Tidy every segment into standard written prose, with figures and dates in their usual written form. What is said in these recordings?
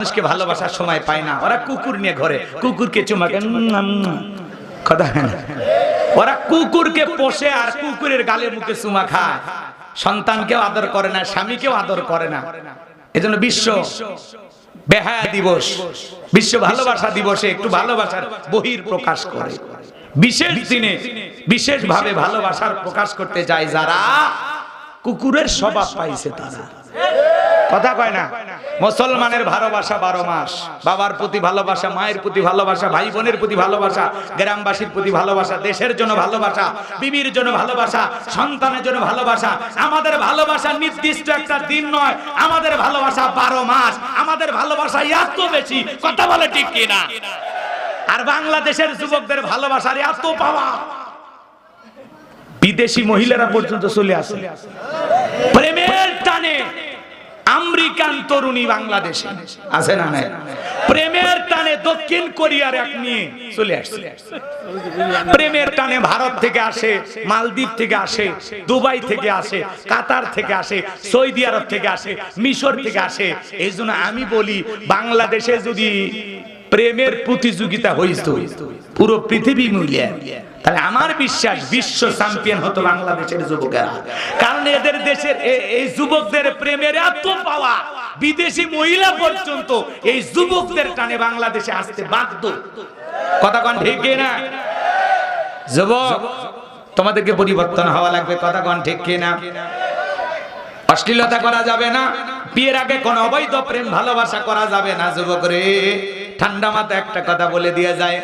মানুষকে ভালোবাসার সময় পায় না, ওরা কুকুর নিয়ে ঘরে কুকুরকে চুমাকে কথা হয় না, ওরা কুকুরকে পোষে আর কুকুরের গালে মুখে চুমা খায়, সন্তানকেও আদর করে না, স্বামীকেও আদর করে না। এজন্য বিশ্ব বেহায়া দিবস, বিশ্ব ভালোবাসা দিবসে একটু ভালোবাসার বহির প্রকাশ করে, বিশেষ দিনে বিশেষ ভাবে ভালোবাসার প্রকাশ করতে যায় যারা কুকুরের স্বভাব পাইছে তারা। কথা কয় না? মুসলমানের ভালোবাসা 12 মাস, বাবার প্রতি ভালোবাসা, মায়ের প্রতি ভালোবাসা, ভাই বোনের প্রতি ভালোবাসা, গ্রামবাসীর প্রতি ভালোবাসা, দেশের জন্য ভালোবাসা, বিবির জন্য ভালোবাসা, সন্তানের জন্য ভালোবাসা। আমাদের ভালোবাসা নির্দিষ্ট একটা দিন নয়, আমাদের ভালোবাসা 12 মাস, আমাদের ভালোবাসা এত বেশি। কথা বলে ঠিক কিনা? আর বাংলাদেশের যুবকদের ভালোবাসার এত পাওয়া, বিদেশি মহিলারা পর্যন্ত চলে আসে প্রেমের টানে। আমেরিকান তরুণী বাংলাদেশে আছে না নাই? প্রেমের টানে দক্ষিণ কোরিয়ার এক নিয়ে চলে আসছে, প্রেমের টানে ভারত থেকে আসে, মালদ্বীপ থেকে আসে, দুবাই থেকে আসে, কাতার থেকে আসে, সৌদি আরব থেকে আসে, মিশর থেকে আসে। এই জন্য আমি বলি, বাংলাদেশে যদি প্রেমের প্রতিযোগিতা হইতো পুরো পৃথিবী মিলিয়ে, তাহলে আমার বিশ্বাস বিশ্ব চ্যাম্পিয়ন হতো বাংলাদেশের যুবকেরা। কারণ এদের দেশের এই যুবকদের প্রেমের এত পাওয়া, বিদেশি মহিলা পর্যন্ত এই যুবকদের টানে বাংলাদেশে আসতে বাধ্য। কথা কোন ঠিক না? যুবক, তোমাদেরকে পরিবর্তন হওয়া লাগবে। কথা কোন ঠিক না? অশ্লীলতা করা যাবে না, বিয়ের আগে কোন অবৈধ প্রেম ভালোবাসা করা যাবে না। যুবক রে, ঠান্ডা মাথায় একটা কথা বলে দিয়ে যায়,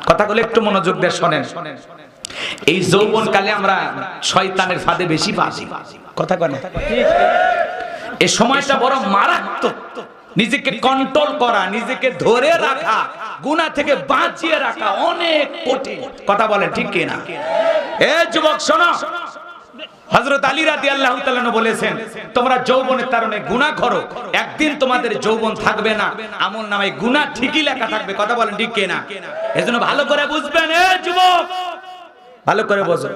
কথাগুলো একটু মনোযোগ দিয়ে শোনেন। এই যৌবনকালে আমরা শয়তানের ফাঁদে বেশি বাজি। কথা কয় না? এই সময়টা বড় মারাত্মক। নিজেকে কন্ট্রোল করা, নিজেকে ধরে রাখা, গুনাহ থেকে বাঁচিয়ে রাখা অনেক কঠিন। কথা বলেন ঠিক কিনা? এ যুবক শোনো, হযরত আলী রাদিয়াল্লাহু তাআলা বলেছেন, তোমরা যৌবনের তারণে গুনাহ করো, একদিন তোমাদের যৌবন থাকবে না, আমলনামায় গুনাহ ঠিকই লেখা থাকবে। কথা বলেন ঠিক কিনা? এজন্য ভালো করে বুঝবেন। এ যুবক, ভালো করে বোঝো।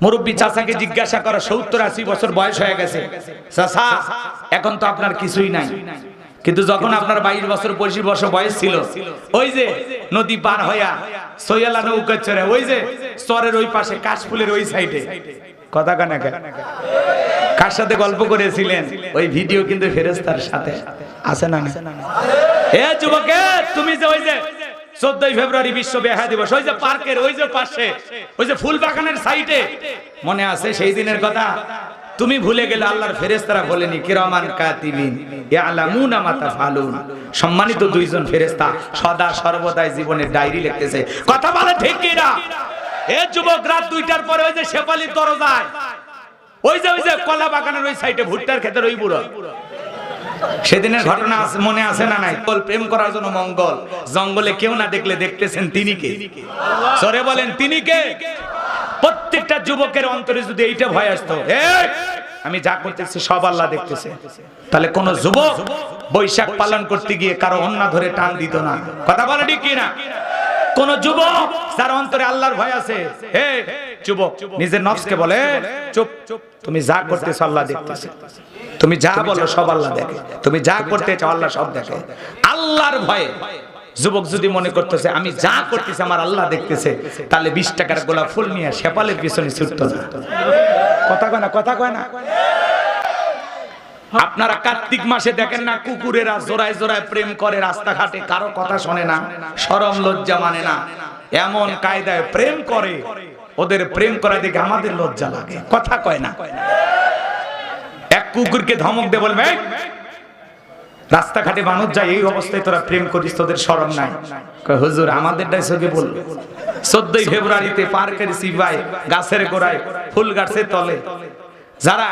মুরব্বি চাচাকে জিজ্ঞাসা করো, 70-80 বছর বয়স হয়ে গেছে, চাচা এখন তো আপনার কিছুই নাই, কিন্তু যখন আপনার 22 বছর 25 বছর বয়স ছিল, ওই যে নদী পার হইয়া সৈয়ালা নৌকা চড়ে ওই যে চরের ওই পাশে কাশফুলের ওই সাইডে, কথা কানা কার সাথে গল্প করেছিলেন, ওই ভিডিও কিন্তু ফেরেশতার সাথে আছে না? এ যুবকে, তুমি যে ওই যে 14 ফেব্রুয়ারি বিশ্ব বেহায়া দিবস, ওই যে পার্কের ওই যে পাশে ওই যে ফুল বাগানের সাইডে, মনে আছে সেই দিনের কথা? তুমি ভুলে গেলে আল্লাহর ফেরেশতারা বলেনি কিরামান কাতিবিন ইয়ালামুনা মা তাফআলুন, সম্মানিত দুইজন ফেরেশতা সদা সর্বদাই জীবনের ডায়েরি লিখতেছে। কথা বলে ঠিক কি না? এ যুবক, রাত 2টার পরে ওই যে শেফালির দরজায় ওই যে কলা বাগানের ওই সাইডে ভুট্টার ক্ষেতের ওই বুড়ো, সেদিনের ঘটনা মনে আছে না নাই? প্রেম করার জন্য মঙ্গল জঙ্গলে কেউ না দেখলে দেখতেছেন তিনি কে? সরে বলেন তিনি কে? প্রত্যেকটা যুবকের অন্তরে যদি এইটা ভয় আসতো, আমি যা করতেছি সব আল্লাহ দেখতেছে, তাহলে কোন যুবক বৈশাখ পালন করতে গিয়ে কারো অন্না ধরে টান দিত না। কথা বলে ঠিক কিনা? কোন যুবক যার অন্তরে আল্লাহর ভয় আছে, হে যুবক, নিজের নফসকে বলে চুপ, তুমি যা করতেছ আল্লাহ দেখতেছে, তুমি যা বলো সব আল্লাহ দেখে, তুমি যা করতে চাও আল্লাহ সব দেখে। আল্লাহর ভয়ে যুবক যদি মনে করতেছে আমি যা করতেছি আমার আল্লাহ দেখতেছে, তাহলে 20 টাকার গোলাপ ফুল নিয়ে শেফালের পিছনে ছুটতো না। কথা কয় না? কথা কয় না? আপনারা কার্তিক মাসে দেখেন না, কুকুরেরা জোড়ায় জোড়ায় প্রেম করে রাস্তাঘাটে, কারো কথা শোনে না, শরম লজ্জা মানে না, এমন কায়দায় প্রেম করে, ওদের প্রেম করা দেখে আমাদের লজ্জা লাগে। কথা কয় না? এক কুকুরকে ধমক দিয়ে বলবে, রাস্তাঘাটে মানুষ যায় এই অবস্থায় তোরা প্রেম করিস, তোদের শরম নাই? কয় হুজুর আমাদের ডাইসকে বলবে। 14 ফেব্রুয়ারিতে পার্কের সিপাই গাছের গোড়ায়, ফুল গাছের তলে যারা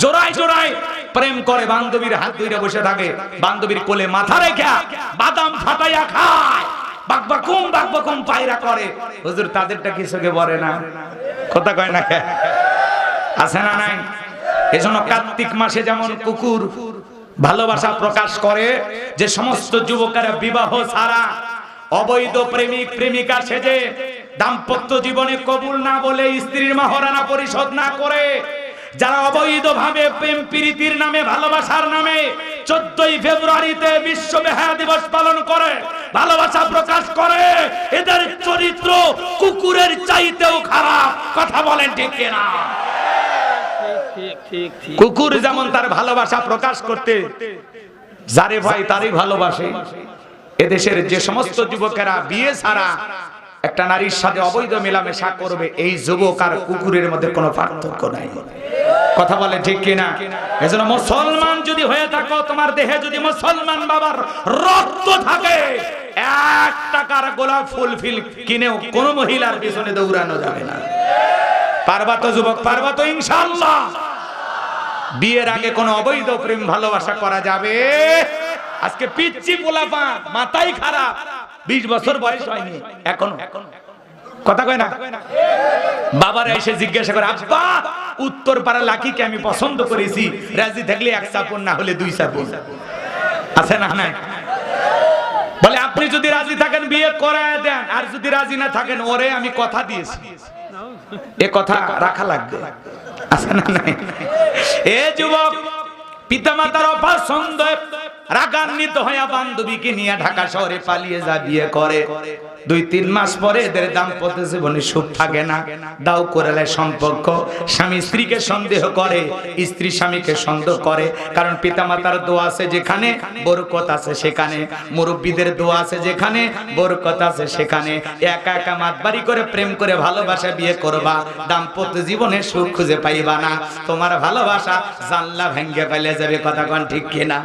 জোড়ায় জোড়ায় প্রেম করে, বান্ধবীর হাত ধরে বসে থাকে, বান্ধবীর কোলে মাথা রেখে বাদাম ফাটাইয়া খায়, বাকবাকুম পায়রা করে, হুজুর তাদেরটা কিছুকে বলে না? কথা কয় না? আছে না নাই? এজন্য কার্তিক মাসে যেমন কুকুর ভালোবাসা প্রকাশ করে, যে সমস্ত যুবকেরা বিবাহ ছাড়া অবৈধ প্রেমিক প্রেমিকা সেজে দাম্পত্য জীবনে কবুল না বলে স্ত্রীর মাহরানা পরিশোধ না করে, যারা অবৈধভাবে প্রেম প্রীতির নামে ভালোবাসার নামে 14ই ফেব্রুয়ারিতে বিশ্ব বেহায়া দিবস পালন করে, ভালোবাসা প্রকাশ করে, এদের চরিত্র কুকুরের চাইতেও খারাপ। কথা বলেন ঠিক কিনা? কুকুর যেমন তার ভালোবাসা প্রকাশ করতে যারে ভাই তারই ভালোবাসে, এদেশের যে সমস্ত যুবকেরা বিয়ে ছাড়া একটা নারীর সাথে অবৈধ মেলামেশা করবে, এই যুবক আর কুকুরের মধ্যে কোনো পার্থক্য নাই। কথা বলে ঠিক কিনা? এজন্য মুসলমান যদি হয়ে থাকো, তোমার দেহে যদি মুসলমান বাবার রক্ত থাকে, 1 টাকার গোলাপ ফুল কিনেও কোন মহিলার পিছনে দৌড়ানো যাবে না। পারবা তো যুবক? পারবা তো ইনশাআল্লাহ? বিয়ের আগে কোনো অবৈধ প্রেম ভালোবাসা করা যাবে? আজকে পিচ্চি পোলাপা, মাথাই খারাপ, 20 বছর বয়স হয়নি এখনো, কথা কয় না। বাবারা এসে জিজ্ঞাসা করে, আব্বা উত্তর পাড়া লাকিকে আমি পছন্দ করেছি, রাজি থাকলে 1 চাপন, না হলে 2 চাপন। আছে না? নাই? বলে আপনি যদি রাজি থাকেন বিয়ে করায় দেন, আর যদি রাজি না থাকেন ওরে আমি কথা দিয়েছি, এ কথা রাখা লাগবে। আছে না? নাই? এ যুবক পিতামাতার অপছন্দ রাগান্বিত হয়ে বান্ধবীকে নিয়ে ঢাকা শহরে পালিয়ে যা বিয়ে করে। 2-3 মাস পরে এদের দাম্পত্য জীবনে সুখ থাকে না, দাও করে সম্পর্ক। স্বামী স্ত্রীকে সন্দেহ করে, স্ত্রী স্বামীকে সন্দেহ করে, কারণ পিতামাতার দোয়া আছে যেখানে বরকত আছে সেখানে, মুরব্বীদের দোয়া আছে যেখানে বরকত আছে সেখানে। একা একা মাতবাড়ি করে প্রেম করে ভালোবাসা বিয়ে করবা, দাম্পত্য জীবনে সুখ খুঁজে পাইবা না, তোমার ভালোবাসা জানলা ভেঙে ফেলে যাবে। কথা কোন ঠিক কিনা?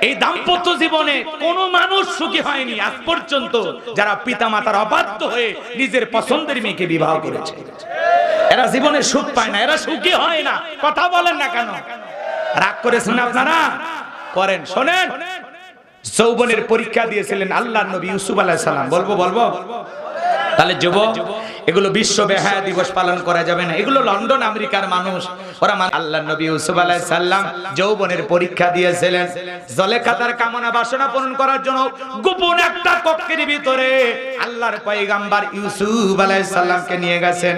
এই দাম্পত্য জীবনে কোন মানুষ সুখী হয়নি আজ পর্যন্ত যারা পিতামাতার অবাধ্য হয়ে নিজের পছন্দের মেয়েকে বিবাহ করেছে। এরা জীবনে সুখ পায় না, এরা সুখী হয় না। কথা বলেন না কেন? রাগ করেছেন আপনারা? করেন। শোনেন, যৌবনের পরীক্ষা দিয়েছিলেন আল্লাহর নবী ইউসুফ আলাইহিস সালাম। বলবো তাহলে যুবক, এগুলো বিশ্ব বেহায়া দিবস পালন করা যাবে না। এগুলো লন্ডন আমেরিকার মানুষ, ওরা আল্লাহর নবী ইউসুফ আলাইহিস সালাম যৌবনের পরীক্ষা দিয়েছিলেন। জুলেখা তার কামনা বাসনা পূরণ করার জন্য গোপন একটা কক্ষের ভিতরে আল্লাহর পয়গম্বর ইউসুফ আলাইহিস সালামকে নিয়ে গেছেন।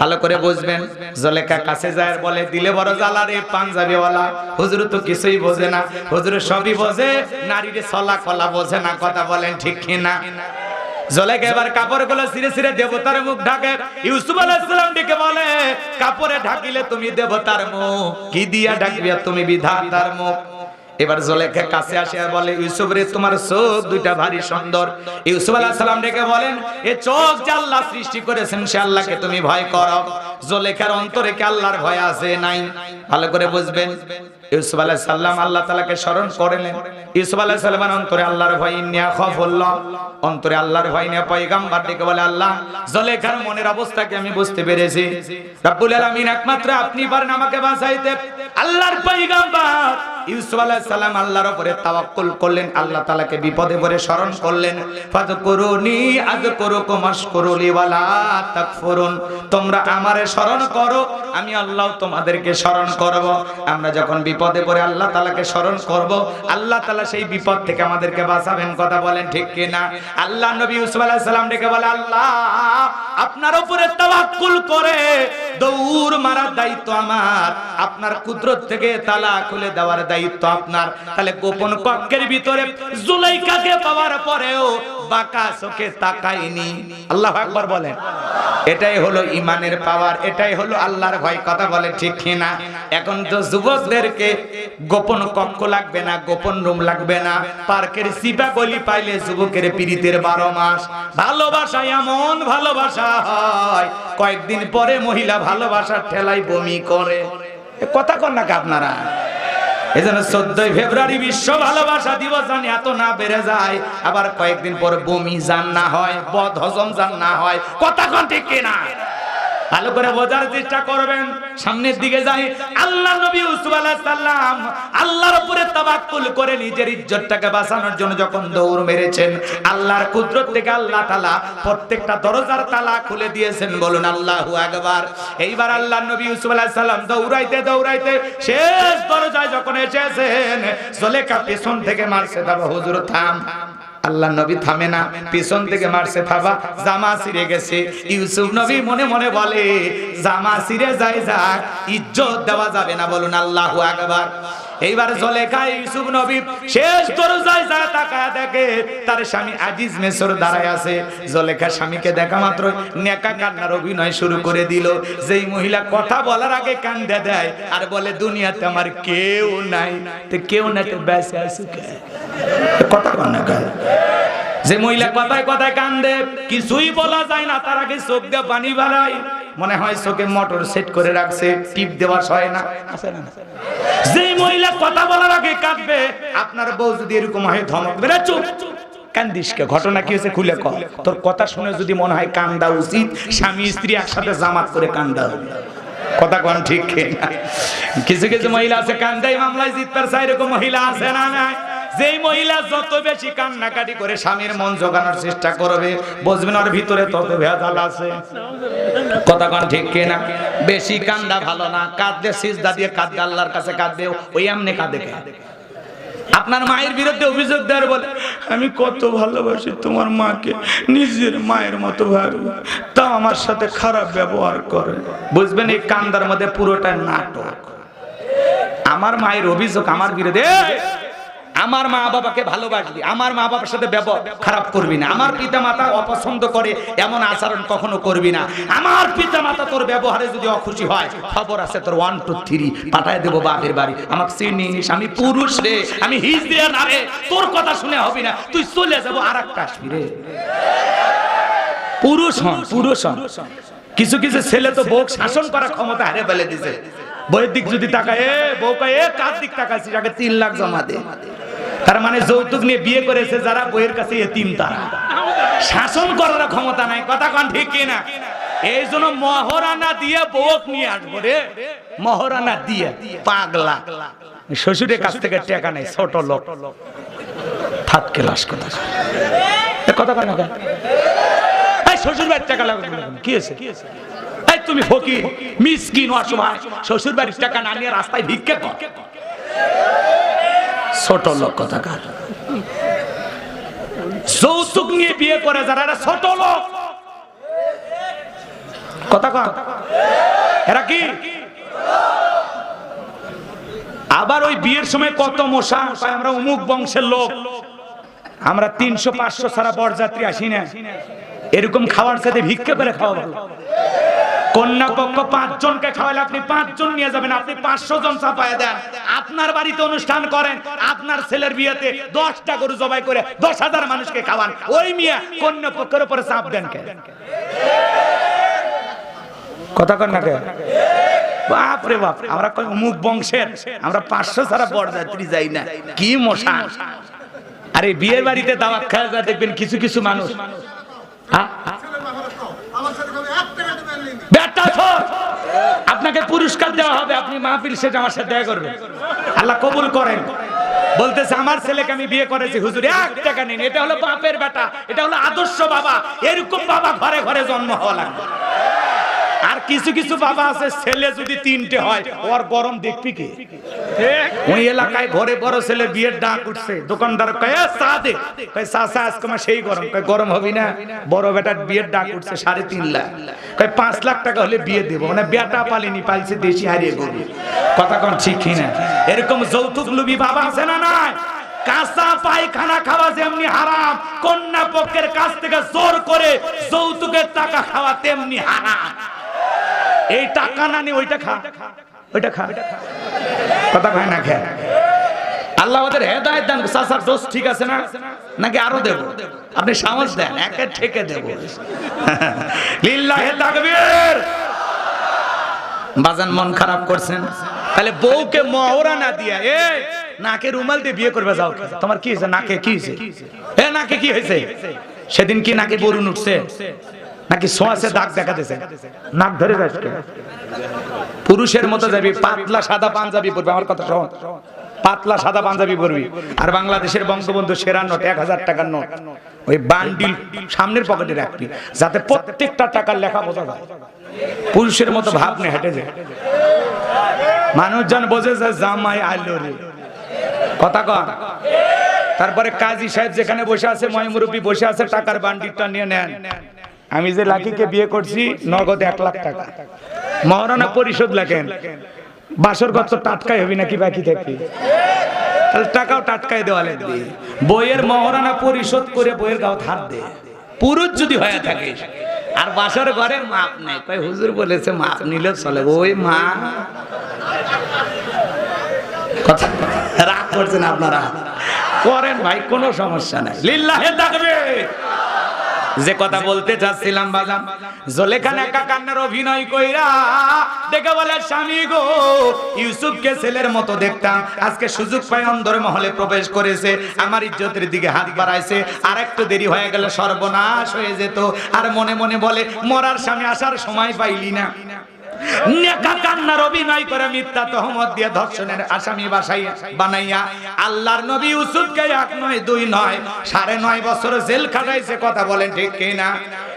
ভালো করে বুঝবেন। জুলেখা কাছে যায়, বলে দিলে বড় জ্বালা রে পাঞ্জাবিওয়ালা, হুজুর তো কিছুই বোঝে না, হুজুর সবই বোঝে, নারীর ছলা কলা বোঝে না। কথা বলেন ঠিক কিনা? জুলেখা এবার কাপড়গুলো ছিঁড়ে ছিঁড়ে দেবতার মুখ ঢাকে। ইউসুফ আলাইহিস সালাম ডেকে বলে, কাপড়ে ঢাকিলে তুমি দেবতার মুখ, কি দিয়া ঢাকবে তুমি বিধাতার মুখ। এবার জুলেখা কাছে আসে আর বলে, ইউসুফ রে তোমার চোখ দুইটা ভারী সুন্দর। ইউসুফ আলাইহিস সালাম ডেকে বলেন, এই চোখ যে আল্লাহ সৃষ্টি করেছেন সে আল্লাহকে তুমি ভয় করো। জুলেখার অন্তরে কি আল্লাহর ভয় আছে? নাই। ভালো করে বুঝবেন। ইউসুফ আলাইহিস সালাম আল্লাহ তাআলাকে স্মরণ করলেন। ইউসুফ আলাইহিস সালামের অন্তরে আল্লাহর ভয়, ইন্না খাফুল্লাহ, অন্তরে আল্লাহর ভয় নিয়ে পয়গম্বর ডেকে বলে, আল্লাহ জুলেখার মনের অবস্থাকে আমি বুঝতে পেরেছি, রব্বুল আলামিন একমাত্র আপনি পারেন আমাকে বাঁচাইতে। আল্লাহর পয়গম্বর ইউসুফ আলাইহিস সালাম আল্লাহর উপরে তাওয়াক্কুল করলেন, আল্লাহ তাআলাকে বিপদে পড়ে স্মরণ করলেন। ফাযকুরুনি আযকুরুকুম আশকুরুলি ওয়ালা তাকফুরুন, তোমরা আমারে স্মরণ করো, আমি আল্লাহ তোমাদেরকে স্মরণ করব। আমরা যখন বিপদে পড়ে আল্লাহ তাআলাকে স্মরণ করব, আল্লাহ তাআলা সেই বিপদ থেকে আমাদেরকে বাঁচাবেন। কথা বলেন ঠিক কিনা? আল্লাহ নবী ইউসুফ আলাইহিস সালাম ডেকে বলে, আল্লাহ আপনার উপরে তাওয়াক্কুল করে দৌড় মারার দায়িত্ব আমার, আপনার কুদরত থেকে তালা খুলে দেওয়ার দায়িত্ব আপনার। তাহলে গোপন কক্ষের ভিতরে জুলেখাকে পাওয়ার পরেও বাঁকা চোখে তাকায়নি। আল্লাহু আকবার বলেন। এটাই হলো ইমানের পাওয়ার, এটাই হলো আল্লাহর ভয়। কথা বলে ঠিক কিনা? এখন তো যুবকদেরকে গোপন কক্ষ লাগবে না, গোপন রুম লাগবে না, পার্কের সিপা গলি পাইলে যুবকের পীড়িতের 12 মাস। ভালোবাসা এমন ভালোবাসা হয়, কয়েকদিন পরে মহিলা ভালোবাসার ঠেলায় বমি করে। কথা কন না আপনারা? এজন্য 14ই ফেব্রুয়ারি বিশ্ব ভালোবাসা দিবস জানি এত না বেড়ে যায়, আবার কয়েকদিন পর বমি জান না হয়, বদ হজম জান না হয়। কথা কোন ঠিক কিনা? ভালো করে বোঝার চেষ্টা করবেন। সামনের দিকে যাই। আল্লাহ নবী ইউসুফ আলাইহিস সালাম আল্লাহর উপরে তাওয়াক্কুল করে নিজের ইজ্জতটাকে বাঁচানোর জন্য যখন দৌড় মেরেছেন, আল্লাহর কুদরত থেকে আল্লাহ তাআলা প্রত্যেকটা দরজার তালা খুলে দিয়েছেন। বলুন আল্লাহু আকবার। এইবার আল্লাহ নবী ইউসুফ আলাইহিস সালাম দৌড়াইতে দৌড়াইতে শেষ দরজায় যখন এসেছেন, জুলেখা পেছন থেকে মারছে, দাবা হুজুর থাম। আল্লাহ নবী থামে না, পিছন থেকে মারছে, থাবা, জামা ছিঁড়ে গেছে। ইউসুফ নবী মনে মনে বলে, জামা ছিঁড়ে যায় যাক, ইজ্জত দেওয়া যাবে না। বলুন আল্লাহু আকবার। এইবার জুলেখা ইউসুফ নবী শেষ দরজায় যায় তাকায় দেখে তার স্বামী আজিজ মিশর দাঁড়ায় আছে। জুলেখা স্বামীকে দেখা মাত্র নেকা কান্নার অভিনয় শুরু করে দিল। যেই মহিলা কথা বলার আগে কান্দে দেয় আর বলে দুনিয়াতে আমার কেউ নাই, তো কেউ নাই তো বেঁচে আছে কে? কথা কন না কে? যে মহিলা কথায় কথায় কান্দে, কিছুই বলা যায় না, তার আগে চোখ দিয়ে পানি বাড়ায়, মনে হয় চোখে মোটর সেট করে রাখছে, টিপ দেওয়া হয় না। যে মহিলা কথা বলার আগে কাঁদবে, আপনার বউ যদি এরকম হয় ধমক দেবে, চুপ কান্দিস কে? ঘটনা কি হয়েছে খুলে কর। তোর কথা শুনে যদি মনে হয় কান্দা উচিত, স্বামী স্ত্রী একসাথে জামাত করে কান্দা হবে। কথা কোন ঠিক না? কিছু কিছু মহিলা আছে কান্দাই মামলায় জিততে চায়, এরকম মহিলা আছে না? নাই। যেই মহিলা যত বেশি কান্নাকাটি করে স্বামীর মন জোগানোর চেষ্টা করবে, বুঝবেন ওর ভিতরে তত ভেজাল আছে। কথা কোন ঠিক না? বেশি কান্দা ভালো না। কাঁদলে সিজদা দিয়ে কাঁদবে, আল্লাহর কাছে কাঁদবে, ওই এমনি কাঁদে। আপনার মায়ের বিরুদ্ধে অভিযোগ দেওয়ার বলে আমি কত ভালোবাসি তোমার মাকে, নিজের মায়ের মতো ভাবি, তা আমার সাথে খারাপ ব্যবহার করে। বুঝবেন এই কান্দার মধ্যে পুরোটা নাটক। আমার মায়ের অভিযোগ আমার বিরুদ্ধে, আমার মা বাবাকে ভালোবাসবি, আমার মা বাবার সাথে ব্যবহার খারাপ করবি না, আমার পিতা মাতা অপছন্দ করে এমন আচরণ কখনো করবি না, আমার পিতা মাতা তোর ব্যবহারে যদি অখুশি হয় খবর আছে তোর 1 2 3 পাঠায় দেবো বাপের বাড়ি। আমাকে চিনিস, আমি পুরুষ রে, আমি হিজড়া না রে, তোর কথা শুনে হবি না, তুই চলে যাবো আর একটা আসবি রে। পুরুষ হন, পুরুষ হন। কিছু কিছু ছেলে তো বউ শাসন করার ক্ষমতা হারিয়ে ফেলে দিছে। বইয়ের দিক যদি তাকায়, এ বউকা এ কার দিক তাকাইছিস, আগে 3 লাখ জমা দে। তার মানে যৌতুক নিয়ে বিয়ে করেছে যারা, বইয়ের কাছে এতিম তারা, শাসন করার ক্ষমতা নাই। কথা কোন ঠিক কিনা? এই জন্য মহারানা দিয়ে বউ নিয়ে আসবো রে, মহারানা দিয়ে। পাগলা শ্বশুরের কাছ থেকে টাকা নেই, ছোট লোক থাক ক্লাস। কথা কথা কয় না, এই শ্বশুর বাড়ির টাকা লাগবে কি হয়েছে? এই তুমি ফকির মিসকিন অসহায়, শ্বশুর বাড়ির টাকা না নিয়ে রাস্তায় ভিক্ষা কর, ছোট লোক। কথা কার? যৌতুক নিয়ে বিয়ে করে যারা, এরা ছোট লোক। কথা কর, এরা কি? আবার ওই বিয়ের সময় কত মশা, আমরা অমুক বংশের লোক, আমরা 300 500 ছাড়া বরযাত্রী আসি না। এরকম খাওয়ার সাথে ভিক্ষা করে খাওয়া ভালো। কন্যা পক্ষ 5 জনকে খাওয়ালে আপনি 5 জন নিয়ে যাবেন, আপনি 500 জন চাপায় দেন। আপনার বাড়িতে অনুষ্ঠান করেন, আপনার ছেলের বিয়েতে 10টা গরু জবাই করে 10,000 মানুষকে খাওয়ান, ওই মিয়া কন্যা পক্ষের উপরে চাপ দেন কে? কথা কন না কে? বাপ রে বাপ, আমরা কই অমুক বংশের, আমরা 500 ছাড়া বরযাত্রী যাই না। কি মশা! আরে বিয়ের বাড়িতে দাওয়াত খাওয়া যায়, দেখবেন কিছু কিছু মানুষ আপনাকে পুরস্কার দেওয়া হবে, আপনি মাহফিল শেষে আমার সাথে দেখা করবেন, আল্লাহ কবুল করেন। বলতেছে আমার ছেলেকে আমি বিয়ে করেছি, হুজুর 1 টাকা নিন। এটা হলো বাপের বেটা, এটা হলো আদর্শ বাবা। এরকম বাবা ঘরে ঘরে জন্ম হওয়া লাগবে। আর কিছু কিছু বাবা আছে, ছেলে যদি 3টে হয় ওর গরম দেখবি কি? ওই এলাকায় ঘরে বড় ছেলে বিয়ের ডাক উঠছে, দোকানদার কয় চা দে, কয় চা আজকে আমার সেই গরম, কয় গরম হবি না, বড় বেটার বিয়ের ডাক উঠছে 3.5 লাখ, কয় 5 লাখ টাকা হলে বিয়ে দেবো। মানে বেটা পালিনি, পালছে দেশি হারিয়ে গরু। কথা কোন ঠিক না? এরকম যৌতুক লুবি বাবা আছে না নাই? কাঁচা পায়খানা খাওয়া যেমনি হারাম, কন্যা পক্ষের কাছ থেকে জোর করে যৌতুকের টাকা খাওয়া তেমনি হারাম। এই টাকা না নিয়ে ওইটা খা, ওইটা খা। কথা কয় না খা? আল্লাহ ওদের হেদায়েত দান। চাচার দোষ ঠিক আছে না, নাকি আরো দেব? আপনি সাহস দেন, একে ঠেকে দেব। লিল্লাহি তাকবীর। বাজান মন খারাপ করছেন, তাহলে বউকে মোহরা না দিয়া নাকে রুমাল দিয়ে বিয়ে করবে যাও। তোমার কি হয়েছে? নাকে কি হয়েছে? নাকে কি হয়েছে? সেদিন কি নাকে বরুণ উঠছে নাকি সোয়াশে দাগ দেখা দিয়েছে? নাক ধরে যাস, পুরুষের মতো যাবি, পাতলা সাদা পাঞ্জাবি পরবি। আমার কথা শোন, পাতলা সাদা পাঞ্জাবি পরবি। আর বাংলাদেশের বঙ্গবন্ধু সেরা নোট 1000 টাকার নোট, ওই বান্ডিল সামনের পকেটে রাখবি, যাতে প্রত্যেকটা টাকার লেখা বোঝা যায়। পুরুষের মতো ভাব নিয়ে হেঁটে যায়, মানুষজন বোঝে যে জামাই আইলো রে। কথা কর। তারপরে কাজী সাহেব যেখানে বসে আছে, ময়মুরব্বী বসে আছে, টাকার বান্ডিলটা নিয়ে নেন। আমি যে লাকিকে বিয়ে করছি নগদ 1 লাখ টাকা, মহারণা পরিশোধ লেখেন। বাসর ঘর তো টাটকাই হবি নাকি বাকি থাকবি, তাহলে টাকাও টাটকাই দেওয়া লাগবে। বইয়ের মহারণা পরিশোধ করে বইয়ের গাও ধার দে, পুরুষ যদি হয়ে থাকে। আর বাসর ঘরে মাপ নেই, কই হুজুর বলেছে মাপ নিলে চলে, ওই মা কথা রাগ করছেন আপনারা, করেন ভাই, কোনো সমস্যা নাই, লিল্লাহে তাকবীর। যে কথা বলতে চাচ্ছিলাম বাজান, জুলেখা একা কান্নার অভিনয় কইরা দেখে বলে স্বামী গো, ইউসুফকে ছেলের মতো দেখতাম, আজকে সুযোগ পাই অন্দর মহলে প্রবেশ করেছে, আমার ইজ্জতের দিকে হাত বাড়াইছে, আর একটু দেরি হয়ে গেলে সর্বনাশ হয়ে যেত। আর মনে মনে বলে মরার স্বামী আসার সময় পাইলি না। নেকা কান্নার অভিনয় করে মিথ্যা তহমত দিয়ে ধর্ষণের আসামি বানাইয়া আল্লাহর নবী ইউসুফকে 1 নয় 2 নয় 9.5 বছর জেল খাটাইছে। কথা বলেন ঠিক কিনা?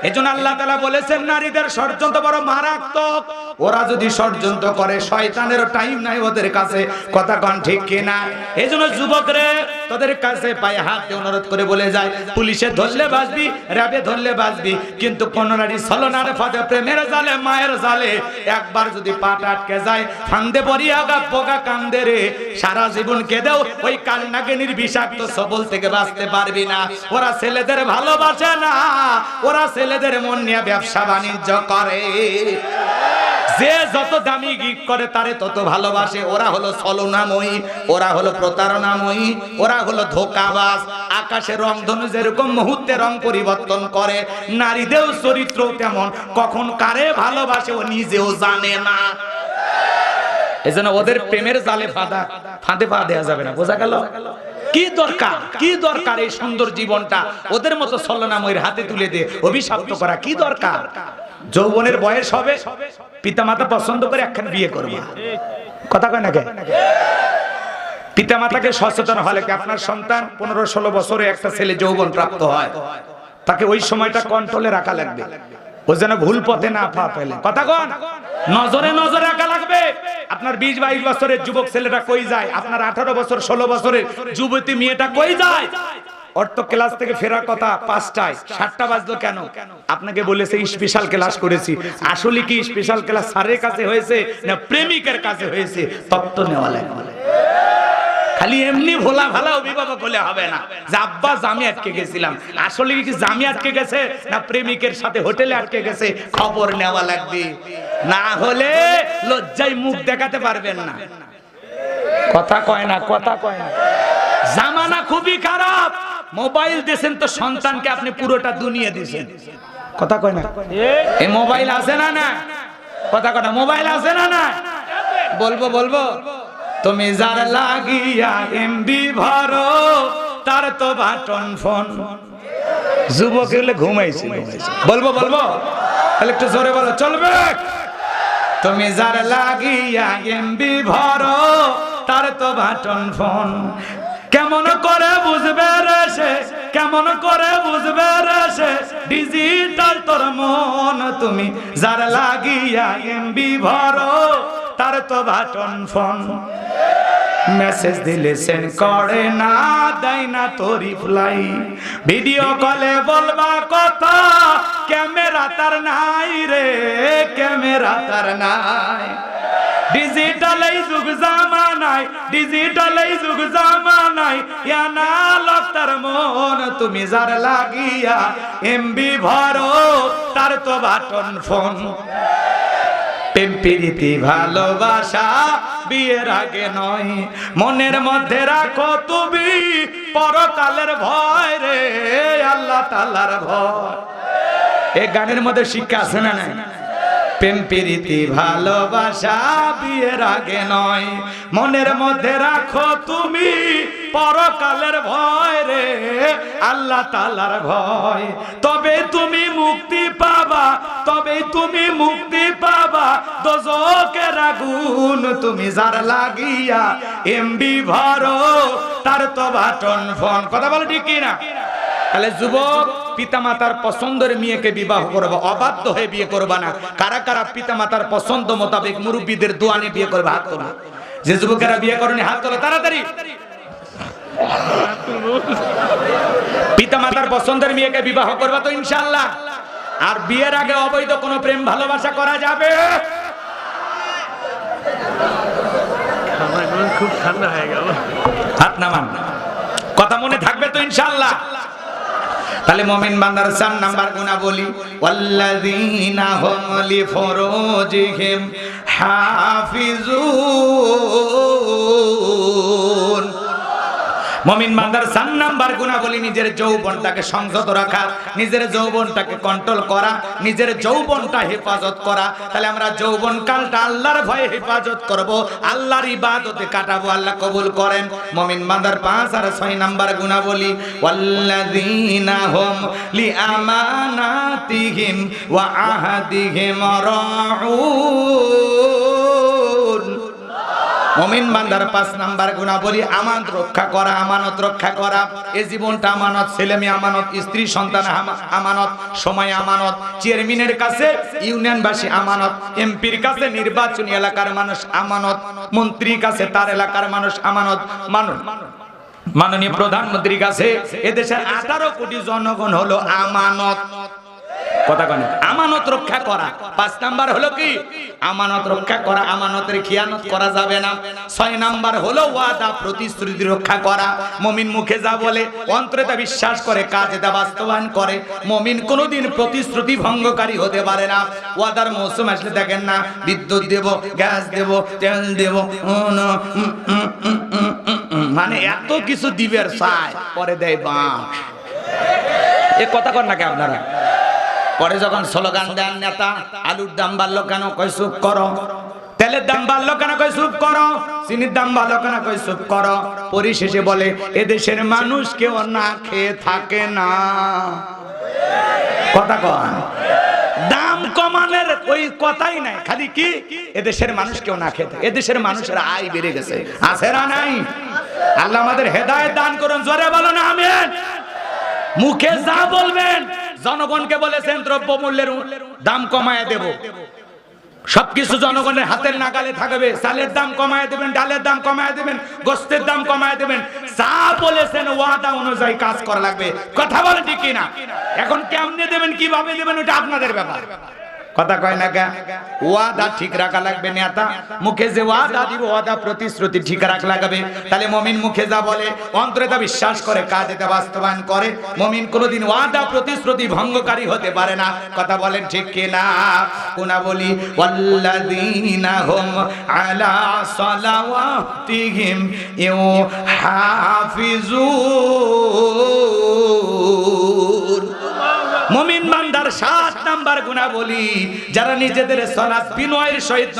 এজন্য আল্লাহ তাআলা বলেছেন নারীদের ষড়যন্ত্র বড় মারাত্মক, ওরা যদি ষড়যন্ত্র করে শয়তানের টাইম নাই ওদের কাছে। কথা কোন ঠিক কিনা? এজন্য যুবকরে তোদের কাছে পায়ে হাত দিয়ে অনুরোধ করে বলে যায়, পুলিশে ধরলে বাঁচবি, র‍্যাবে ধরলে বাঁচবি, কিন্তু কোন নারী ছলনার ফাঁদে, প্রেমের জালে, মায়ের জালে একবার যদি পাট আটকে যায়, ফান্দে পড়িয়া গা পোকা কান্দে রে, সারা জীবন কেঁদেও ওই কান্নাকে নির্বিষাক্ত সবল থেকে বাঁচতে পারবি না। ওরা ছেলেদের ভালোবাসে না, ওরা ছেলেদের মন নিয়ে ব্যবসা বাণিজ্য করে। যে যত দামি গিফট করে তারে তত ভালোবাসে। ওরা হলো ছলনাময়ী, ওরা হলো প্রতারণাময়ী, ওরা হলো ধোঁকাবাজ। আকাশের রংধনু যেরকম মুহূর্তে রং পরিবর্তন করে, নারীদেরও চরিত্র তেমন, কখন কারে ভালোবাসে ও নিজেও জানে না। এজন্য ওদের প্রেমের জালে ফাঁদে পা দেওয়া যাবে না। বোঝা গেল? কি দরকার এই সুন্দর জীবনটা ওদের মতো ছলনাময়ীর হাতে তুলে দিয়ে অভিশপ্ত করা? কি দরকার? যৌবনের বয়স হবে, পিতামাতা পছন্দ করে একখান বিয়ে করবে। কথা কয় না কে? পিতামাতাকে সচেতন হলে কি আপনার সন্তান 15-16 বছরে একটা ছেলে যৌবন প্রাপ্ত হয়, তাকে ওই সময়টা কন্ট্রোলে রাখা লাগবে, ও যেন ভুল পথে না পা ফেলে। কথা কন, নজরে রাখা লাগবে। আপনার 20-22 বছরের যুবক ছেলেটা কই যায়? আপনার 18 বছর 16 বছরের যুবতী মেয়েটা কই যায়? অর্থ ক্লাস থেকে ফেরার কথা 5টায়, 7টা বাজলো কেন? আপনাকে বলেছে স্পেশাল ক্লাস করেছি। আসলে কি স্পেশাল ক্লাস স্যারের কাছে হয়েছে না প্রেমিকের কাছে হয়েছে? তত্ত্ব নেওয়া লাগবে। খালি এমনি ভোলা ভালা অভিভাবক হলে হবে না যে আব্বা জামি আটকে গেছিলাম। আসলে কি জামি আটকে গেছে না প্রেমিকের সাথে হোটেলে আটকে গেছে? খবর নেওয়া লাগবে, না হলে লজ্জায় মুখ দেখাতে পারবেন না। কথা কয় না, কথা কয় না। জামানা খুবই খারাপ। মোবাইল দিয়েছেন তো সন্তানকে আপনি পুরোটা দুনিয়া দিয়েছেন। কথা কয় না? এই মোবাইল আছে না? না কথা কয় না? মোবাইল আছে না? বলবো তুমি যার লাগিয়া এমবি ভরো, তার তো বাটন ফোন। যুবক হলে ঘুমাইছে। বলবো তাহলে একটু জোরে বলো, চলবে? তুমি যার লাগিয়া এমবি ভরো, তার তো বাটন ফোন। কেমন করে বুঝবে রে সে, কেমন করে বুঝবে রে সে, ডিজিটাল তোর মন। তুমি যার লাগিয়া এমবি ভরো, তার তো বাটন ফোন। মেসেজ দিলে সেন্ড করে না, দেয় না তো রিপ্লাই। ভিডিও কলে বলবা কথা, ক্যামেরা তার নাই রে, ক্যামেরা তার নাই। ডিজিটাল এই যুগ জামানায়, ডিজিটাল এই যুগ জামানায়, ইয়ানা লতার মন। তুমি যার লাগিয়া এমবি ভরো, তার তো বাটন ফোন। প্রেম প্রীতি ভালোবাসা বিয়ের আগে নয়, মনের মধ্যে রাখো তুমি পরকালের ভয় রে, আল্লাহ তাআলার ভয়। এই গানের মধ্যে শিক্ষা আছে না? নাই? প্রেম প্রীতি ভালোবাসা বিয়ের আগে নয়, মনের মধ্যে রাখো তুমি পরকালের ভয় রে, আল্লাহ তাআলার ভয়। তবে তুমি মুক্তি পাবা, তবে তুমি মুক্তি পাবা দোজখের আগুন। তুমি যার লাগিয়া এমবি ভরো, তার তো বাটন ফোন। কথা বলো ঠিক কি না? তাহলে যুবক, পিতামাতার পছন্দের মেয়েকে বিবাহ করবা, অবাধ্য হয়ে বিয়ে করবা না। কারা কারা পিতামাতার পছন্দ মোতাবেক মুরব্বীদের দোয়া নিয়ে বিয়ে করবে? হাত তোলো। যে যুবকেরা বিয়ে করেনি হাত তোলো তাড়াতাড়ি। পিতামাতার পছন্দের মেয়েকে বিবাহ করবা তো ইনশাআল্লাহ। আর বিয়ের আগে অবৈধ কোনো প্রেম ভালোবাসা করা যাবে? খুব ঠান্ডা হয়ে গেল। হাত নামান, কথা মনে থাকবে তো ইনশাআল্লাহ? তাহলে মুমিন বান্দার 4 নাম্বার গুণাবলী, ওয়াল্লাযীনা হুম লিফুরুজিহিম হাফিজুন। মুমিন বান্দার 4 নাম্বার গুণাবলী নিজের যৌবনটাকে সংযত রাখা, নিজের যৌবনটাকে কন্ট্রোল করা, নিজের যৌবনটা হেফাজত করা। তাহলে আমরা যৌবন কালটা আল্লাহর ভয়ে হেফাজত করব, আল্লাহর ইবাদতে কাটাবো, আল্লাহ কবুল করেন। মুমিন বান্দার 5 আর 6 নাম্বার গুণাবলী, ওয়াল্লাযীনা হুম লিআমানাতিহিম ওয়া আহাদিহিম রাউন। মুমিন বান্দার 5 নাম্বার গুণাবলী, আমানত রক্ষা করা, আমানত রক্ষা করা। এই জীবনটা আমানত, ছেলে মেয়ে আমানত, স্ত্রী সন্তান আমানত, সময় আমানত, চেয়ারম্যানের কাছে ইউনিয়নবাসী আমানত, এমপির কাছে নির্বাচনী এলাকার মানুষ আমানত, মন্ত্রীর কাছে তার এলাকার মানুষ আমানত, মাননীয় প্রধানমন্ত্রীর কাছে এদেশের 18 কোটি জনগণ হলো আমানত। কথা কয় না? আমানত রক্ষা করা। 5 নাম্বার হলো কি? আমানত রক্ষা করা, আমানতের খিয়ানত করা যাবে না। 6 নাম্বার হলো ওয়াদা প্রতিশ্রুতি রক্ষা করা। মুমিন মুখে যা বলে অন্তরে তা বিশ্বাস করে, কাজে তা বাস্তবায়ন করে। মুমিন কোনোদিন প্রতিশ্রুতি ভঙ্গকারী হতে পারে না। ওয়াদার মৌসুম আসলে দেখেন না, বিদ্যুৎ দেব, গ্যাস দেব, তেল দেব, মানে এত কিছু দিবের চায়, পরে দেয় বাঁশ। এ কথা কর নাকি আপনারা? পরে যখন স্লোগান দেন নেতা, আলুর দাম বাড়লো কেন, কই চুপ করো। তেলের দাম বাড়লো কেন, কই চুপ করো। চিনির দাম বাড়লো কেন, কই চুপ করো। পরিশেষে বলে এদেশের মানুষ কেউ না খেয়ে থাকে না। কথা কন, দাম কমানোর ওই কথাই নাই, খালি কি এদেশের মানুষ কেউ না খেয়ে থাকে। এদেশের মানুষের আয় বেড়ে গেছে, আছে না নাই? আল্লাহ আমাদের হেদায়েত দান করুন, জোরে বলুন আমিন। মুখে যা বলবেন, জনগণকে বলেছেন দ্রব্যমূল্যের দাম কমায় দেব, সবকিছু জনগণের হাতের নাগালে থাকবে। চালের দাম কমায় দেবেন, ডালের দাম কমায় দেবেন, গোস্তের দাম কমায় দেবেন। যা বলেছেন ওয়াদা অনুযায়ী কাজ করা লাগবে। কথা বলে ঠিক কিনা? এখন কেমনে দেবেন, কিভাবে দেবেন, ওটা আপনাদের ব্যাপার। কথা কয় না কে? ওয়াদা ঠিক রাখা লাগবে। নেতা মুখে যে ওয়াদা দিব, ওয়াদা প্রতিশ্রুতি ঠিক রাখা লাগবে। তাহলে মুমিন মুখে যা বলে অন্তরে তা বিশ্বাস করে, কাজে তা বাস্তবায়ন করে। মুমিন কোনোদিন ওয়াদা প্রতিশ্রুতি ভঙ্গকারী হতে পারে না। কথা বলেন ঠিক কিনা? গুণাবলী, ওয়াল্লাযীনা হুম আলা সালাওয়াতিহিম ইউহাফিজুন। মুমিন বান্দার 7 নাম্বার গুণাবলী, যারা নিজেদের সালাত বিনয়ের সহিত,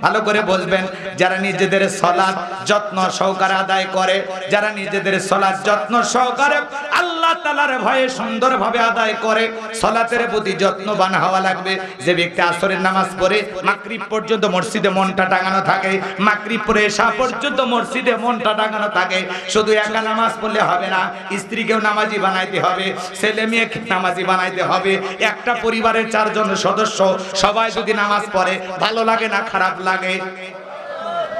ভালো করে বুঝবেন, যারা নিজেদের সালাত যত্ন সহকারে আদায় করে, যারা নিজেদের সালাত যত্ন সহকারে আল্লাহ তাআলার ভয়ে সুন্দরভাবে আদায় করে, সালাতের প্রতি যত্নবান হওয়া লাগবে। যে ব্যক্তি আসরের নামাজ পড়ে মাগরিব পর্যন্ত মসজিদে মনটা টাঙানো থাকে, মাগরিব পড়ে এশা পর্যন্ত মসজিদে মনটা টাঙানো থাকে, শুধু একা নামাজ পড়লে হবে না, স্ত্রীকেও নামাজি বানাইতে হবে, ছেলে মেয়েকে নামাজি বানাইতে হবে। একটা পরিবারের 4 জন সদস্য সবাই যদি নামাজ পড়ে, ভালো লাগে না খারাপ লাগে?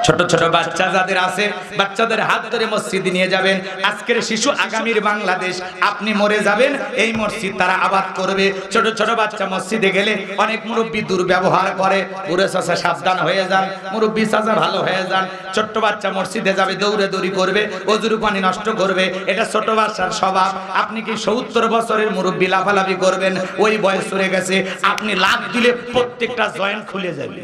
ছোট ছোট বাচ্চা যাদের আছে, বাচ্চাদের হাত ধরে মসজিদে নিয়ে যাবেন। আজকের শিশু আগামীর বাংলাদেশ। আপনি মরে যাবেন, এই মসজিদ তারা আবাদ করবে। ছোট ছোট বাচ্চা মসজিদে গেলে অনেক মুরব্বী দুর্ব্যবহার করে। বুড়ো চাচা সাবধান হয়ে যান, মুরব্বী চাচা ভালো হয়ে যান। ছোট্ট বাচ্চা মসজিদে যাবে, দৌড়ে করি, অজুর পানি নষ্ট করবে, এটা ছোট বাচ্চার স্বভাব। আপনি কি 70 বছরের মুরব্বী লাফালাফি করবেন? ওই বয়স চলে গেছে, আপনি লাফ দিলে প্রত্যেকটা জয়েন্ট খুলে যাবে।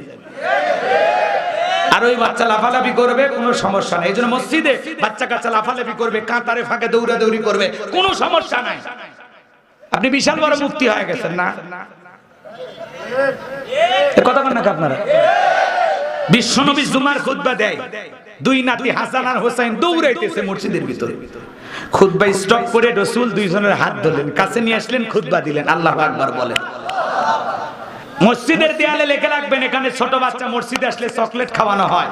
আর ওই বাচ্চা লাফালাফি করবে, কোনো সমস্যা নাই। এই জন্য মসজিদে বাচ্চা কাচ্চা লাফালাফি করবে, কাঁতারে ফাঁকে দৌড়াদৌড়ি করবে, কোনো সমস্যা নাই। আপনি বিশাল বড় মুক্তি হয়ে গেছেন না? কথা বলেন না আপনারা? বিশ্বনবী জুমার খুতবা দেয়, 2 নাতি হাসান আর হোসেন দৌড়াইতেছে মসজিদের ভিতরে। খুতবা স্টপ করে রাসূল 2 জনের হাত ধরলেন, কাছে নিয়ে আসলেন, খুতবা দিলেন। আল্লাহু আকবার বলেন। মসজিদের দেয়ালে লেখা রাখবেন, এখানে ছোট বাচ্চা মসজিদে আসলে চকলেট খাওয়ানো হয়।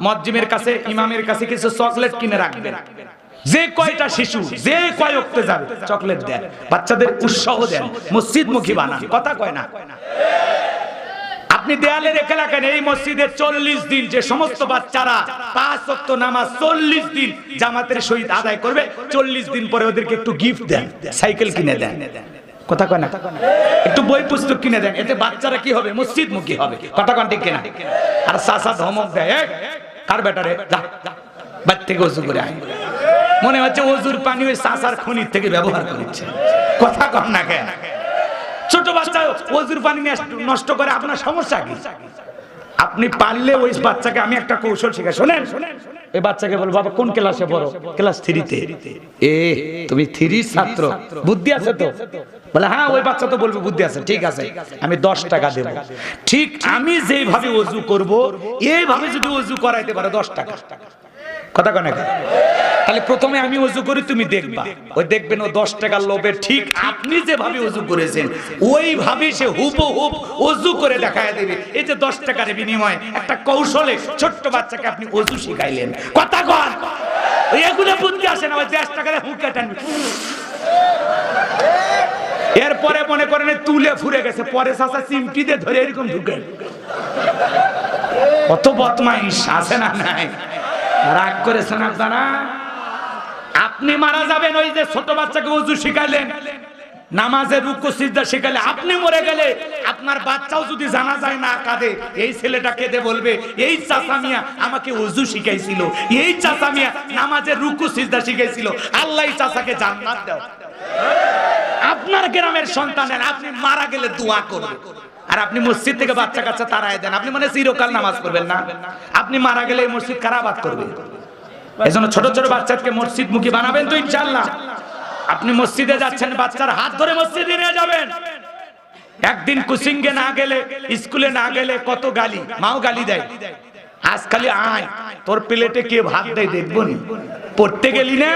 মুয়াজ্জিমের কাছে, ইমামের কাছে কিছু চকলেট কিনে রাখবেন। যে কয়টা শিশু যে কয় ওয়াক্তে যাবে চকলেট দেন, বাচ্চাদের উৎসাহ দেন, মসজিদমুখী বানান। কথা কয় না? আপনি দেয়ালে রেখে রাখেন, এই মসজিদে 40 দিন যে সমস্ত বাচ্চারা 5 ওয়াক্ত নামাজ 40 দিন জামাতের সহিত আদায় করবে, 40 দিন পরে ওদেরকে একটু গিফট দেন, সাইকেল কিনে দেন। কথা কয় না? একটু বই পুস্তক কিনে দেন, এতে বাচ্চারা কি হবে? মসজিদমুখী হবে। কথা কন ঠিক কিনা? আর চাচা ধমক দেয়, কার বেটারে যা বাড়ি থেকে ওযু করে আয়, মনে হচ্ছে ওযুর পানি ওই চাচার খনির থেকে ব্যবহার করছে। কথা কম না কেন? ছোট বাচ্চা ওযুর পানি নষ্ট করে, আপনার সমস্যা কি? আপনি পারলে ওই বাচ্চাকে আমি একটা কৌশল শেখাই, শোনেন, ওই বাচ্চাকে বল, বাবা কোন ক্লাসে পড়ো? ক্লাস 3-তে। এ তুমি 3 ছাত্র, বুদ্ধি আছে তো? বলে হ্যাঁ। ওই বাচ্চা তো বলবে বুদ্ধি আছে, ঠিক আছে আমি 10 টাকা দেব। ঠিক আমি যেইভাবে ওযু করব এইভাবে যদি ওযু করাইতে পারো 10 টাকা। কথা কয় না? তাহলে প্রথমে আমি ওযু করি, তুমি দেখবা, ওই দেখবেন ও 10 টাকার লোভে ঠিক আপনি যেভাবে ওযু করেছেন ওইভাবে সে হুবহুব ওযু করে দেখায় দেবে। এই যে 10 টাকার বিনিময়ে একটা কৌশলে ছোট্ট বাচ্চাকে আপনি ওযু শিখাইলেন। কথা কন, ওই এগুলো বুদ্ধি আসে না, ওই 10 টাকার হুঁকা টানবে। এরপরে মনে করেন তুলে ফুরে গেছে, পরে চাচা চিমটি দিয়ে ধরে এরকম ঢুকে। কত বদমাইশ আছে না? নাই? রাগ করেছেন আপনারা? আপনি মারা যাবেন, ওই যে ছোট বাচ্চাকে ওযু শিখাইলেন, নামাজের রুকু সিজদা শিখাইলে, আপনি মরে গেলে আপনার বাচ্চাও যদি জানা যায় না কাঁদে, এই ছেলেটা কেঁদে বলবে এই চাচা মিয়া আমাকে ওযু শিখাইছিল, এই চাচা মিয়া নামাজের রুকু সিজদা শিখাইছিল, আল্লাহ চাচাকে জান্নাত দাও। আপনার গ্রামের সন্তানের আপনি মারা গেলে দোয়া করবেন। আর আপনি মসজিদ থেকে বাচ্চা কাচ্চা তাড়ায় দেন, আপনি মানে চিরকাল নামাজ পড়বেন না? আপনি মারা গেলে এই মসজিদ কারা আবাদ করবে? এজন্য ছোট ছোট বাচ্চাকে মসজিদ মুখী বানাবেন তো ইনশাআল্লাহ। আপনি মসজিদে যাচ্ছেন, বাচ্চার হাত ধরে মসজিদে নিয়ে যাবেন। একদিন কোচিংয়ে না গেলে, স্কুলে না গেলে কত গালি, মাও গালি দেয়। আজ খালি আয়, তোর প্লেটে কে ভাত দেয় দেখবো নি, পড়তে গেলি না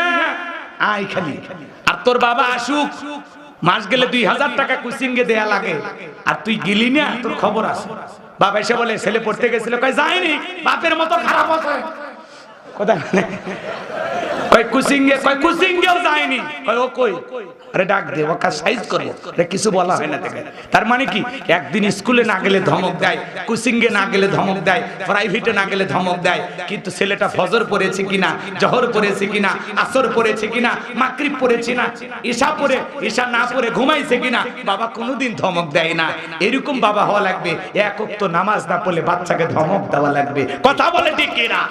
আয় খালি। আর তোর বাবা আসুক, মাস গেলে 2000 টাকা কোচিংয়ে দেয়া লাগে, আর তুই গেলি না, তোর খবর আছে। বাবা এসে বলে ছেলে পড়তে গেছিল, কই যায়নি, বাপের মতো খারাপ আছে। কথা কই কোচিংয়েও যায়নি, কই ও কই, আরে ডাক দে, ওকা সাইজ করব, আরে কিছু বলা হয় না দেখে। তার মানে কি, একদিন স্কুলে না গেলে ধমক দেয়, কোচিংয়ে না গেলে ধমক দেয়, প্রাইভেটে না গেলে ধমক দেয়, কিন্তু ছেলেটা ফজর পড়েছে কিনা, জোহর পড়েছে কিনা, আসর পড়েছে কিনা, মাগরিব পড়েছে না, ঈশা না পড়ে ঘুমাইছে কিনা, বাবা কোনোদিন ধমক দেয় না। এরকম বাবা হওয়া লাগবে। এক ওয়াক্ত নামাজ না পড়লে বাচ্চাকে ধমক দেওয়া লাগবে। কথা বলে ঠিক কিনা?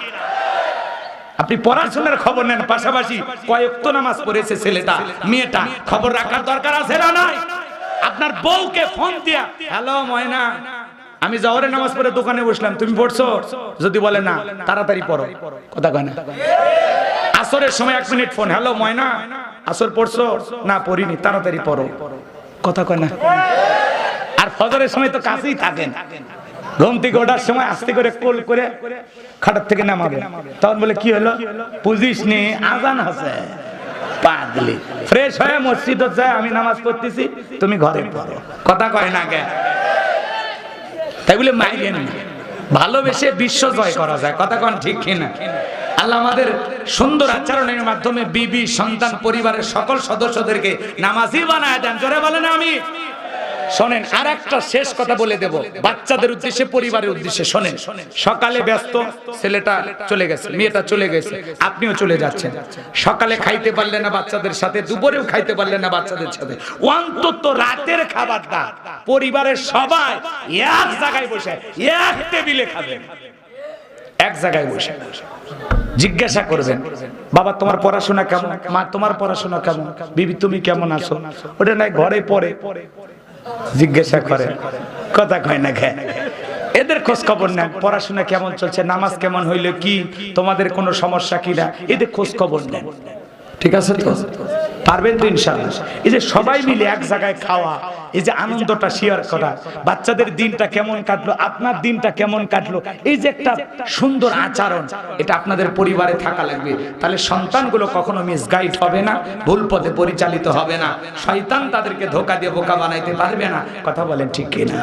আপনি পড়াশোনার খবর নেন, পাশাপাশি কয়েকত নামাজ পড়েছে ছেলেটা মেয়েটা, খবর রাখার দরকার আছে না নাই? আপনার বউকে ফোন দিয়া, হ্যালো ময়না, আমি জোহরের নামাজ পড়ে দোকানে বসলাম, তুমি পড়ছো? যদি বলে না, তাড়াতাড়ি পড়ো। কথা কয় না? আসরের সময় 1 মিনিট ফোন, হ্যালো ময়না, আসর পড়ছো? না পড়িনি, তাড়াতাড়ি পড়ো। কথা কয় না? আর ফজরের সময় তো কাছেই থাকেন, ঘুম থেকে ওঠার সময় আস্তে করে কোল করে খাটার থেকে নামাবে, তখন বলে কি হলো, বুঝিস নি আজান আছে, পাগলি। ফ্রেশ হয়ে মসজিদে যায়, আমি নামাজ পড়তেছি, তুমি ঘরে পড়ো। কথা কয় না কে? তাই বলে মাইলেন ভালোবেসে বিশ্ব জয় করা যায়। কথা কন ঠিক কিনা? আল্লাহ আমাদের সুন্দর আচরণের মাধ্যমে বিবি, সন্তান, পরিবারের সকল সদস্যদেরকে নামাজি বানায় দেন। জোরে বলেন আমি। শোনেন, আর একটা শেষ কথা বলে দেব বাচ্চাদের উদ্দেশ্যে, পরিবারের উদ্দেশ্যে। শোনেন, সকালে ব্যস্ত, ছেলেটা চলে গেছে, মেয়েটা চলে গেছে, আপনিও চলে যাচ্ছেন। সকালে খাইতে পারলেন না বাচ্চাদের সাথে, দুপুরেও খাইতে পারলেন না বাচ্চাদের সাথে, অন্তত রাতের খাবারটা পরিবারের সবাই এক জায়গায় বসে এক টেবিলে খাবেন। এক জায়গায় বসে জিজ্ঞাসা করবেন, বাবা তোমার পড়াশোনা কেমন, মা তোমার পড়াশোনা কেমন, বিবি তুমি কেমন আছো? ওটা নাই ঘরে পড়ে জিজ্ঞাসা করে। কথা কয় না কে? এদের খোঁজ খবর নেন, পড়াশোনা কেমন চলছে, নামাজ কেমন হইলো, কি তোমাদের কোনো সমস্যা কিনা, এদের খোঁজ খবর নেন। ঠিক আছে তো? পারবেন তো ইনশাআল্লাহ? এই যে সবাই মিলে এক জায়গায় খাওয়া, এই যে আনন্দটা শেয়ার করা, বাচ্চাদের দিনটা কেমন কাটলো, আপনার দিনটা কেমন কাটলো, এই যে একটা সুন্দর আচরণ, এটা আপনাদের পরিবারে থাকা লাগবে। তাহলে সন্তানগুলো কখনো মিসগাইড হবে না, ভুল পথে পরিচালিত হবে না, শয়তান তাদেরকে ধোঁকা দিয়ে বোকা বানাইতে পারবে না। কথা বলেন ঠিক কিনা?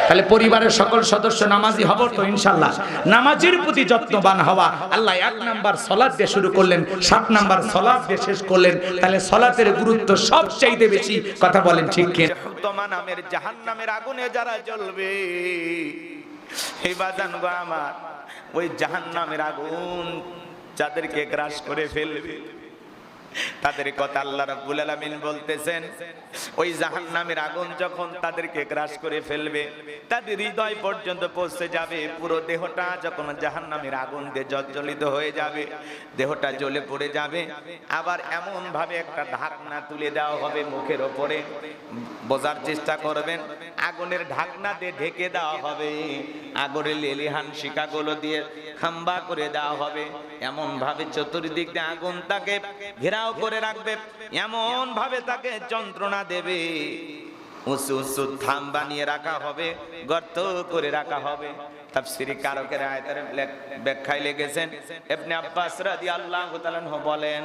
তাহলে পরিবারের সকল সদস্য নামাজি হব তো ইনশাআল্লাহ। নামাজের প্রতি যত্নবান হওয়া। আল্লাহ 1 নাম্বার সালাত দিয়ে শুরু করলেন, 7 নাম্বার সালাত দিয়ে শেষ করলেন। তাহলে সালাতের গুরুত্ব সবচাইতে বেশি। কথা বলেন ঠিক কিনা? হুতমা নামের জাহান্নামের আগুনে যারা জ্বলবে, এই বাজান গো আমার, ওই জাহান্নামের আগুন যাদেরকে গ্রাস করে ফেলবে, তাদের কথা আল্লাহ রাব্বুল আলামিন বলতেছেন, ওই জাহান্নামের আগুন যখন তাদেরকে গ্রাস করে ফেলবে, তাদের হৃদয় পর্যন্ত পৌঁছে যাবে, পুরো দেহটা যখন জাহান্নামের আগুন দিয়ে জ্বলজ্বলিত হয়ে যাবে, দেহটা জ্বলে পড়ে যাবে। আবার এমন ভাবে একটা ঢাকনা তুলে দেওয়া হবে মুখের ওপরে, বোঝার চেষ্টা করবেন, আগুনের ঢাকনা দিয়ে ঢেকে দেওয়া হবে, আগুনের লেলিহান শিখাগুলো দিয়ে খাম্বা করে দেওয়া হবে, এমন ভাবে চতুর্দিক দিয়ে আগুন তাকে ঘেরাও করে রাখবে, এমন ভাবে তাকে যন্ত্রণা দেবে, উঁচু উঁচু থাম বানিয়ে রাখা হবে, গর্ত করে রাখা হবে। তাফসীরে কারকের আয়াতের ব্যাখ্যায় লিখেছেন, ইবনে আব্বাস রাদিয়াল্লাহু তাআলা আনহু বলেন,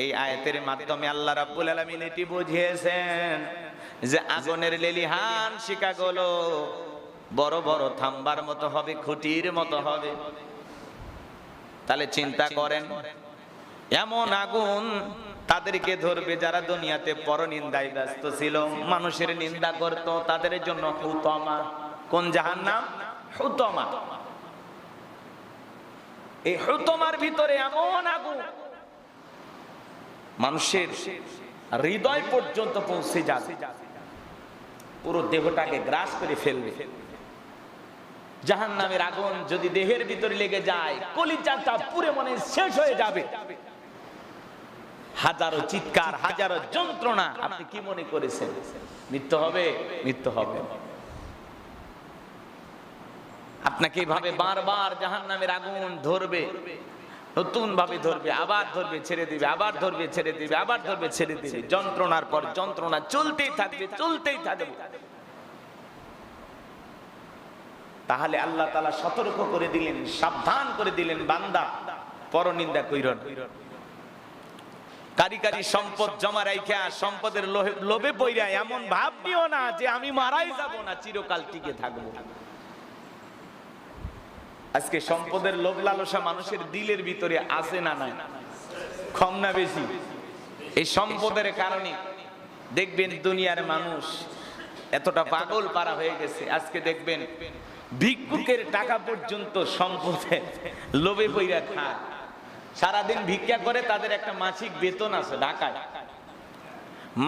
এই আয়াতের মাধ্যমে আল্লাহ রাব্বুল আলামিন এটি বুঝিয়েছেন যে আগুনের লেলিহান শিখাগুলো বড় বড় থাম্বার মতো হবে, খুঁটির মতো হবে। তাহলে চিন্তা করেন, এমন আগুন তাদেরকে ধরবে যারা দুনিয়াতে পরনিন্দায় ব্যস্ত ছিল, মানুষের নিন্দা করত, তাদের জন্য হুতমা। কোন জাহান্নাম? হুতমা। এই হুতমার ভিতরে এমন আগুন মানুষের হৃদয় পর্যন্ত পৌঁছে যাবে, পুরো দেহটাকে গ্রাস করে ফেলবে। জাহান্নামের আগুন যদি দেহের ভিতরে লেগে যায়, কলিজাটা পুরো মনে শেষ হয়ে যাবে। হাজারো চিৎকার, হাজারো যন্ত্রণা। আপনি কি মনে করেছেন মৃত্যু হবে? মৃত্যু হবে। আপনাকে এইভাবে বারবার জাহান্নামের আগুন ধরবে, নতুন ভাবে ধরবে, আবার ধরবে, ছেড়ে দিবে, আবার ধরবে, ছেড়ে দিবে, আবার ধরবে, ছেড়ে দিবে। যন্ত্রণার পর যন্ত্রণা চলতেই থাকবে, চলতেই থাকবে। তাহলে আল্লাহ তাআলা সতর্ক করে দিলেন, সাবধান করে দিলেন, বান্দা পরনিন্দা কইর না। কারি কারি সম্পদ জমা রাইখা সম্পদের লোভে পইরা এমন ভাব নিও না যে আমি মারাই যাব না, চিরকাল টিকে থাকবো। আজকে সম্পদের লোভ লালসা মানুষের দিলের ভিতরে আছে না নাই? কম না বেশি? এই সম্পদের কারণে দেখবেন দুনিয়ার মানুষ এতটা পাগল পারা হয়ে গেছে। আজকে দেখবেন ভিক্ষুকের টাকা পর্যন্ত সম্পদে লোভে পইরা খায়, সারাদিন ভিক্ষা করে। তাদের একটা মাসিক বেতন আছে ঢাকায়,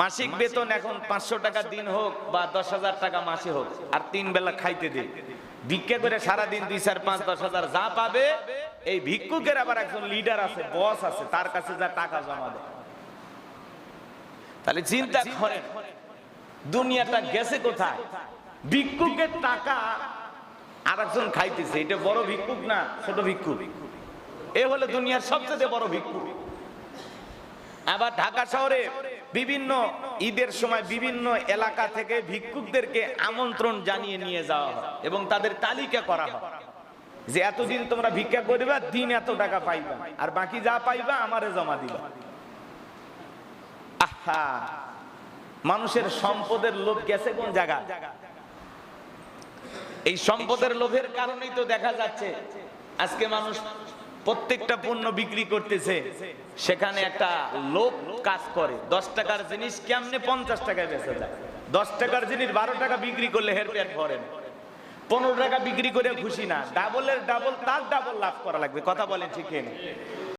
মাসিক বেতন এখন 500 টাকা দিন হোক বা 10,000 টাকা মাসে হোক, আর 3 বেলা খাইতে দেয়। ভিক্ষা করে সারাদিন 2, 4, 5, 10,000 যা পাবে, এই ভিক্ষুকের আবার একজন লিডার আছে, বস আছে, তার কাছে যা টাকা জমা দেয়। তাহলে চিন্তা করেন দুনিয়াটা গেছে কোথায়? ভিক্ষুকের টাকা আর একজন খাইতেছে। এটা বড় ভিক্ষুক না ছোট ভিক্ষুক? এ হলো দুনিয়ার সবচেয়ে বড় ভিক্ষুক। আবার ঢাকা শহরে বিভিন্ন ঈদের সময় বিভিন্ন এলাকা থেকে ভিক্ষুকদেরকে আমন্ত্রণ জানিয়ে নিয়ে যাওয়া হয় এবং তাদের তালিকা করা হয় যে এতদিন তোমরা ভিক্ষা করবা, দিন এত টাকা পাইবা, আর বাকি যা পাইবা আমারে জমা দিবা। আহা, মানুষের সম্পদের লোভ গেছে কোন জায়গা? এই সম্পদের লোভের কারণেই তো দেখা যাচ্ছে আজকে মানুষ প্রত্যেকটা পণ্য বিক্রি করতেছে, সেখানে একটা লোক কাজ করে। 10 টাকার জিনিস কেমনে 50 টাকায় বেচা যায়? 10 টাকার জিনিস 12 টাকা বিক্রি করলে হের পেট ভরে না। 15 টাকা বিক্রি করে খুশি না, ডাবলের ডাবল, তার ডাবল লাভ করা লাগবে। কথা বলেন ঠিক না?